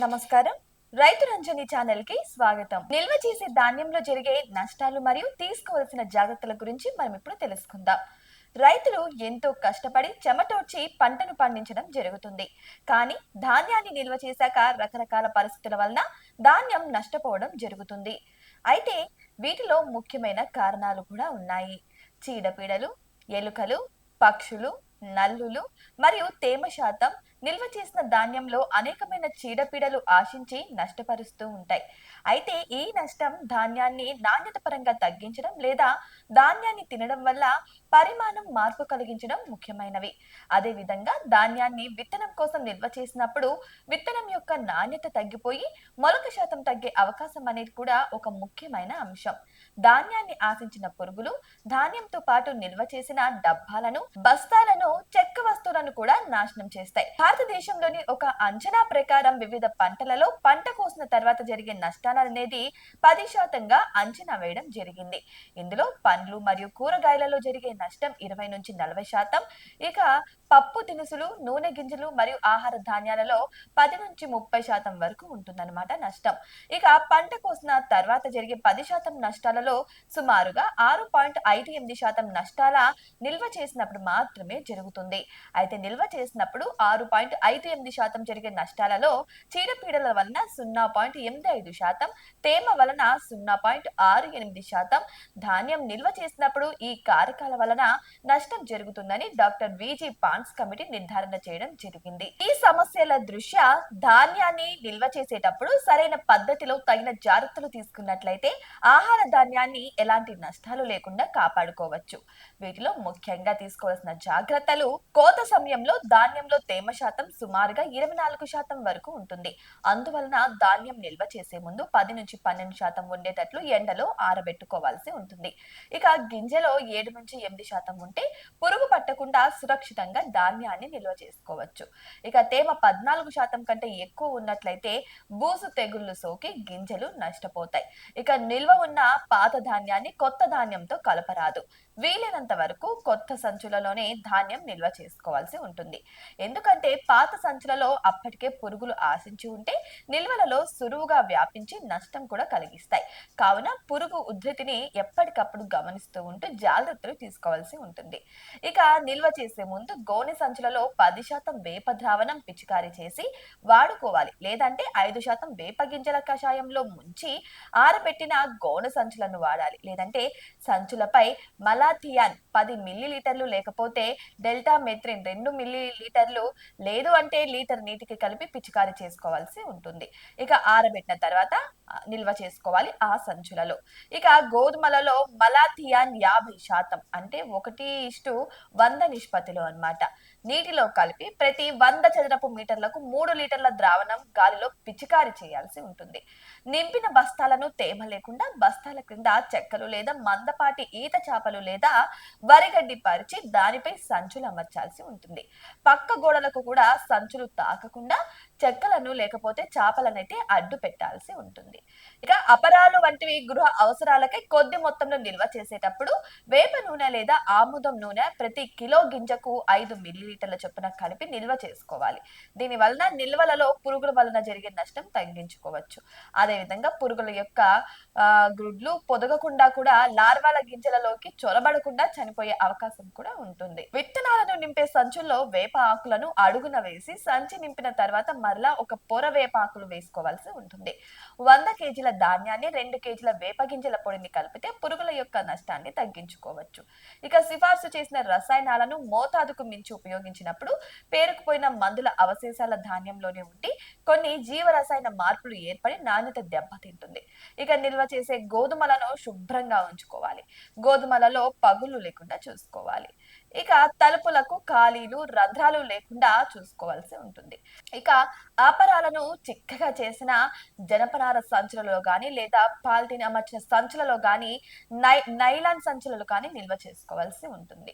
నమస్కారం. రైతు రంజని ఛానల్ కి స్వాగతం. నిల్వ చేసే ధాన్యంలో జరిగే నష్టాలు మరియు తీసుకోవాల్సిన జాగ్రత్తల గురించి మనం ఇప్పుడు తెలుసుకుందాం. రైతులు ఎంతో కష్టపడి చెమటోడ్చి పంటను పండించడం జరుగుతుంది. కానీ ధాన్యాన్ని నిల్వ చేశాక రకరకాల పరిస్థితుల వలన ధాన్యం నష్టపోవడం జరుగుతుంది. అయితే వీటిలో ముఖ్యమైన కారణాలు కూడా ఉన్నాయి. చీడపీడలు, ఎలుకలు, పక్షులు, నల్లులు మరియు తేమ శాతం నిల్వ చేసిన ధాన్యంలో అనేకమైన చీడపీడలు ఆశించి నష్టపరుస్తూ ఉంటాయి. అయితే ఈ నష్టం ధాన్యాన్ని నాణ్యత పరంగా తగ్గించడం లేదా ధాన్యాన్ని తినడం వల్ల పరిమాణం మార్పు కలిగించడం ముఖ్యమైనవి. అదే విధంగా ధాన్యాన్ని విత్తనం కోసం నిల్వ చేసినప్పుడు విత్తనం యొక్క నాణ్యత తగ్గిపోయి మొలక శాతం తగ్గే అవకాశం అనేది కూడా ఒక ముఖ్యమైన అంశం. ధాన్యాన్ని ఆశించిన పురుగులు ధాన్యంతో పాటు నిల్వ చేసిన డబ్బాలను, బస్తాలను, చెక్క వస్తువులను కూడా నాశనం చేస్తాయి. భారతదేశంలోని ఒక అంచనా ప్రకారం వివిధ పంటలలో పంట కోసిన తర్వాత జరిగే నష్టాలు అనేది 10% అంచనా వేయడం జరిగింది. ఇందులో పండ్లు మరియు కూరగాయలలో జరిగే నష్టం 20 నుంచి 40%, ఇక పప్పు దినుసులు, నూనె గింజలు మరియు ఆహార ధాన్యాలలో 10 నుంచి 30% వరకు ఉంటుందన్నమాట నష్టం. ఇక పంట కోసిన తర్వాత జరిగే 10% నష్టాలలో సుమారుగా 6.58% నష్టాల నిల్వ చేసినప్పుడు మాత్రమే జరుగుతుంది. అయితే నిల్వ చేసినప్పుడు 6.58% జరిగే నష్టాలలో చీడపీడల వలన 0.85%, తేమ వలన 0.68%, ధాన్యం నిల్వ చేసినప్పుడు ఈ కారకాల వలన నష్టం జరుగుతుందని డాక్టర్ విజి పాన్స్ కమిటీ నిర్ధారణ చేయడం జరిగింది. ఈ సమస్యల దృష్ట్యా ధాన్యాన్ని నిల్వ చేసేటప్పుడు సరైన పద్ధతిలో తగిన జాగ్రత్తలు తీసుకున్నట్లయితే ఆహార ధాన్యాన్ని ఎలాంటి నష్టాలు లేకుండా కాపాడుకోవచ్చు. వీటిలో ముఖ్యంగా తీసుకోవాల్సిన జాగ్రత్తలు: కోత సమయంలో ధాన్యంలో తేమ శాతం సుమారుగా 24% వరకు ఉంటుంది. అందువలన ధాన్యం నిల్వ చేసే ముందు 10 నుంచి 12% ఉండేటట్లు ఎండలో ఆరబెట్టుకోవాల్సి ఉంటుంది. ఇక గింజలో 7 నుంచి 8% ఉంటే పురుగు పట్టకుండా సురక్షితంగా ధాన్యాన్ని నిల్వ చేసుకోవచ్చు. ఇక తేమ 14% కంటే ఎక్కువ ఉన్నట్లయితే బూజు తెగుళ్లు సోకి గింజలు నష్టపోతాయి. ఇక నిల్వ ఉన్న పాత ధాన్యాన్ని కొత్త ధాన్యంతో కలపరాదు. వీలైనంత వరకు కొత్త సంచులలోనే ధాన్యం నిల్వ చేసుకోవాల్సి ఉంటుంది. ఎందుకంటే పాత సంచులలో అప్పటికే పురుగులు ఆశించి ఉంటే నిల్వలలో సులువుగా వ్యాపించి నష్టం కూడా కలిగిస్తాయి. కావున పురుగు ఉధృతిని ఎప్పటికప్పుడు గమనిస్తూ ఉంటూ జాగ్రత్తలు తీసుకోవాల్సి ఉంటుంది. ఇక నిల్వ చేసే ముందు గోనె సంచులలో 10% వేప ద్రావణం పిచికారీ చేసి వాడుకోవాలి. లేదంటే 5% వేప గింజల కషాయంలో ముంచి ఆరబెట్టిన గోనె సంచులను వాడాలి. లేదంటే సంచులపై మలాథియాన్ 10 మిల్లీలీటర్లు లేకపోతే డెల్టా మెథ్రిన్ 2 మిల్లీలీటర్లు, లేదు అంటే లీటర్ నీటికి కలిపి పిచికారీ చేసుకోవాల్సి ఉంటుంది. ఇక ఆరబెట్టిన తర్వాత నిల్వ చేసుకోవాలి ఆ సంచులలో. ఇక గోధుమలలో మలాథియాన్ 50% అంటే 1:100 నిష్పత్తిలో అన్నమాట నీటిలో కలిపి ప్రతి 100 చదరపు మీటర్లకు 3 లీటర్ల ద్రావణం గాలిలో పిచికారీ చేయాల్సి ఉంటుంది. నింపిన బస్తాలను తేమ లేకుండా బస్తాల క్రింద చెక్కలు లేదా మందపాటి ఈత చాపలు లేదా వరిగడ్డి పరిచి దానిపై సంచులు అమర్చాల్సి ఉంటుంది. పక్క గోడలకు కూడా సంచులు తాకకుండా చెక్కలను లేకపోతే చాపలనైతే అడ్డు పెట్టాల్సి ఉంటుంది. ఇక అపరాలు వంటివి గృహ అవసరాలకై కొద్ది మొత్తంలో నిల్వ చేసేటప్పుడు వేప నూనె లేదా ఆముదం నూనె ప్రతి కిలో గింజకు 5 మిల్లీలీటర్ల చొప్పున కలిపి నిల్వ చేసుకోవాలి. దీని వలన నిల్వలలో పురుగుల వలన జరిగే నష్టం తగ్గించుకోవచ్చు. అదేవిధంగా పురుగుల యొక్క గ్రుడ్లు పొదగకుండా కూడా లార్వాల గింజలలోకి చొరబడకుండా చనిపోయే అవకాశం కూడా ఉంటుంది. విత్తనాలను నింపే సంచుల్లో వేప ఆకులను అడుగున వేసి సంచి నింపిన తర్వాత మరలా ఒక పొర వేప ఆకులు వేసుకోవాల్సి ఉంటుంది. 100 కేజీల ధాన్యాన్ని 2 కేజీల వేప గింజల పొడిని కలిపితే పురుగుల యొక్క నష్టాన్ని తగ్గించుకోవచ్చు. ఇక సిఫార్సు చేసిన రసాయనాలను మోతాదుకు మించి ఉపయోగించినప్పుడు పేరుకుపోయిన మందుల అవశేషాల ధాన్యంలోనే ఉండి కొన్ని జీవరసాయన మార్పులు ఏర్పడి నాణ్యత దెబ్బతింటుంది. ఇక నిల్వ చేసే గోధుమలను శుభ్రంగా ఉంచుకోవాలి. గోధుమలలో పగుళ్లు లేకుండా చూసుకోవాలి. ఇక తలుపులకు ఖాళీలు, రంధ్రాలు లేకుండా చూసుకోవాల్సి ఉంటుంది. ఇక ఆపరాలను చిక్కగా చేసిన జనపనార సంచులలో గాని లేదా పాలిథిన్ అమర్చిన సంచులలో గాని నైలాన్ సంచులలో కానీ నిల్వ చేసుకోవాల్సి ఉంటుంది.